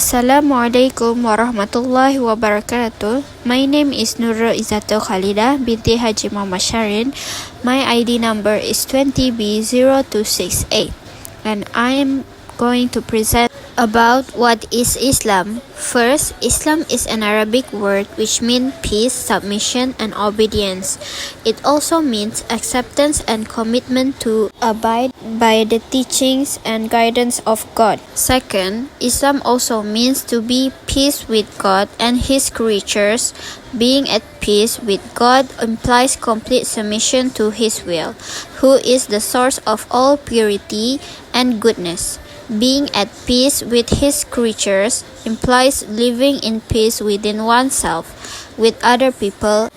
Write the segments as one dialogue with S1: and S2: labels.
S1: Assalamualaikum warahmatullahi wabarakatuh. My name is Nurul Ezzatul Khalidah, Binti Haji Muhammad Sharin. My ID number is 20B0268, and I am going to present about what is Islam. First, Islam is an Arabic word which means peace, submission, and obedience. It also means acceptance and commitment to abide by the teachings and guidance of God. Second, Islam also means to be peace with God and His creatures. Being at peace with God implies complete submission to His will, who is the source of all purity and goodness. Being at peace with his creatures implies living in peace within oneself, with other people,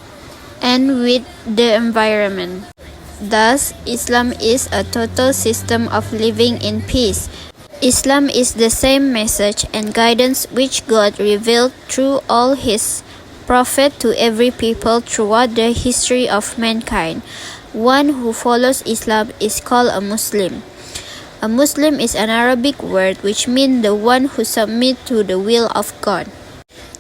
S1: and with the environment. Thus, Islam is a total system of living in peace. Islam is the same message and guidance which God revealed through all His prophets to every people throughout the history of mankind. One who follows Islam is called a Muslim. A Muslim is an Arabic word which means the one who submits to the will of God.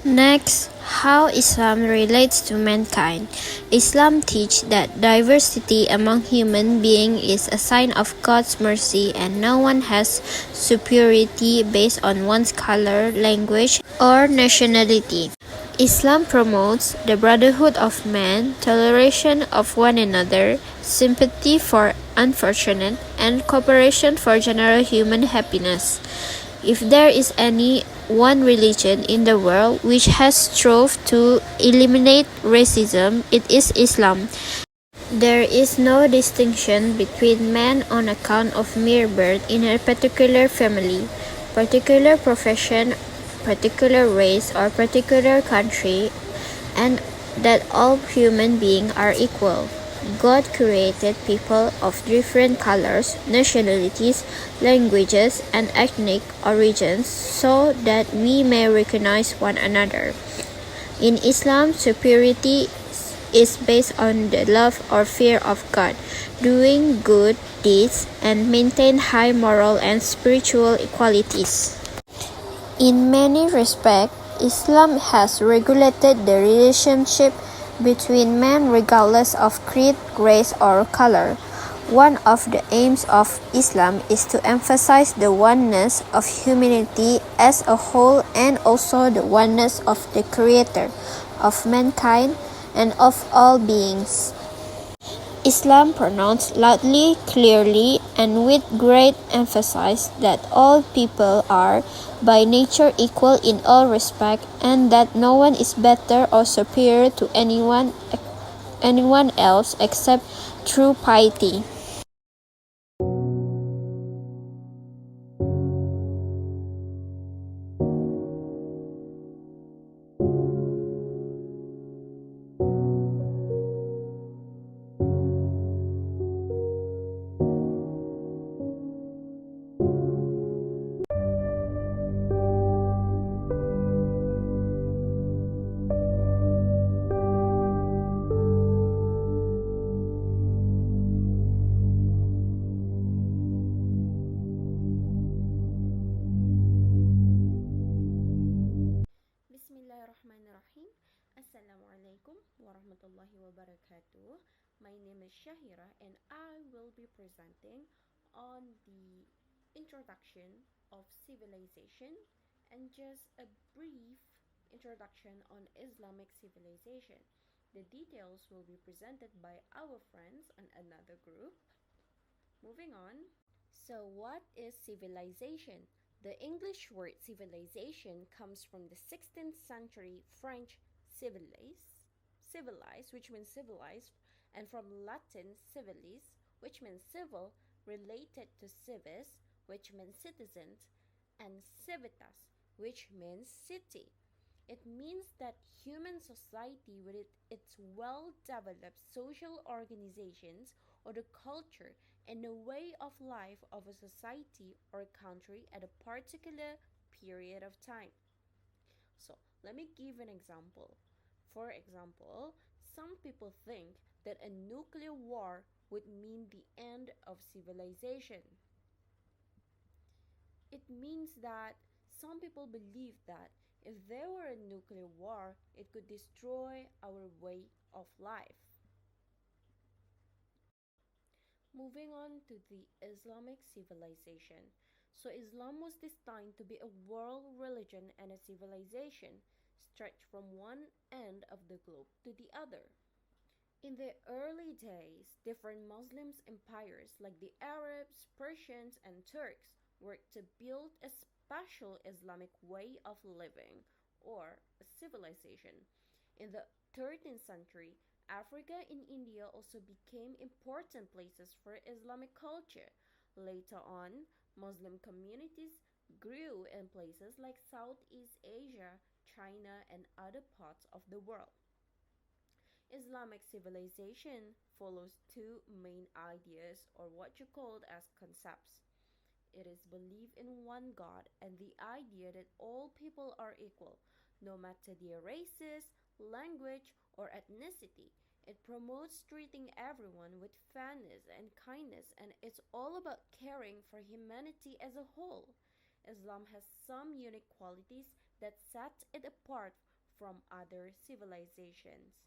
S1: Next, how Islam relates to mankind. Islam teaches that diversity among human beings is a sign of God's mercy and no one has superiority based on one's color, language, or nationality. Islam promotes the brotherhood of man, toleration of one another, sympathy for unfortunate, and cooperation for general human happiness. If there is any one religion in the world which has strove to eliminate racism, it is Islam. There is no distinction between men on account of mere birth in a particular family, particular profession, particular race, or particular country, and that all human beings are equal. God created people of different colors, nationalities, languages, and ethnic origins so that we may recognize one another. In Islam, superiority is based on the love or fear of God, doing good deeds, and maintain high moral and spiritual qualities. In many respects, Islam has regulated the relationship between men regardless of creed, race, or color. One of the aims of Islam is to emphasize the oneness of humanity as a whole and also the oneness of the Creator, of mankind, and of all beings. Islam pronounced loudly, clearly, and with great emphasis that all people are, by nature, equal in all respects, and that no one is better or superior to anyone else except through piety.
S2: Bismillahirrahmanirrahim. Assalamualaikum warahmatullahi wabarakatuh. My name is Syahirah and I will be presenting on the introduction of civilization and just a brief introduction on Islamic civilization. The details will be presented by our friends on another group. Moving on. So what is civilization? The English word civilization comes from the 16th century French civilize, which means civilized, and from Latin civilis, which means civil, related to civis, which means citizens, and civitas, which means city. It means that human society with its well-developed social organizations or the culture and the way of life of a society or a country at a particular period of time. So, let me give an example. For example, some people think that a nuclear war would mean the end of civilization. It means that some people believe that if there were a nuclear war, it could destroy our way of life. Moving on to the Islamic civilization. So, Islam was destined to be a world religion and a civilization, stretched from one end of the globe to the other. In the early days, different Muslim empires like the Arabs, Persians, and Turks worked to build a special Islamic way of living, or a civilization. In the 13th century, Africa and India also became important places for Islamic culture. Later on, Muslim communities grew in places like Southeast Asia, China, and other parts of the world. Islamic civilization follows two main ideas, or what you called as concepts. It is belief in one God and the idea that all people are equal, no matter their races, language, or ethnicity. It promotes treating everyone with fairness and kindness, and it's all about caring for humanity as a whole. Islam has some unique qualities that set it apart from other civilizations.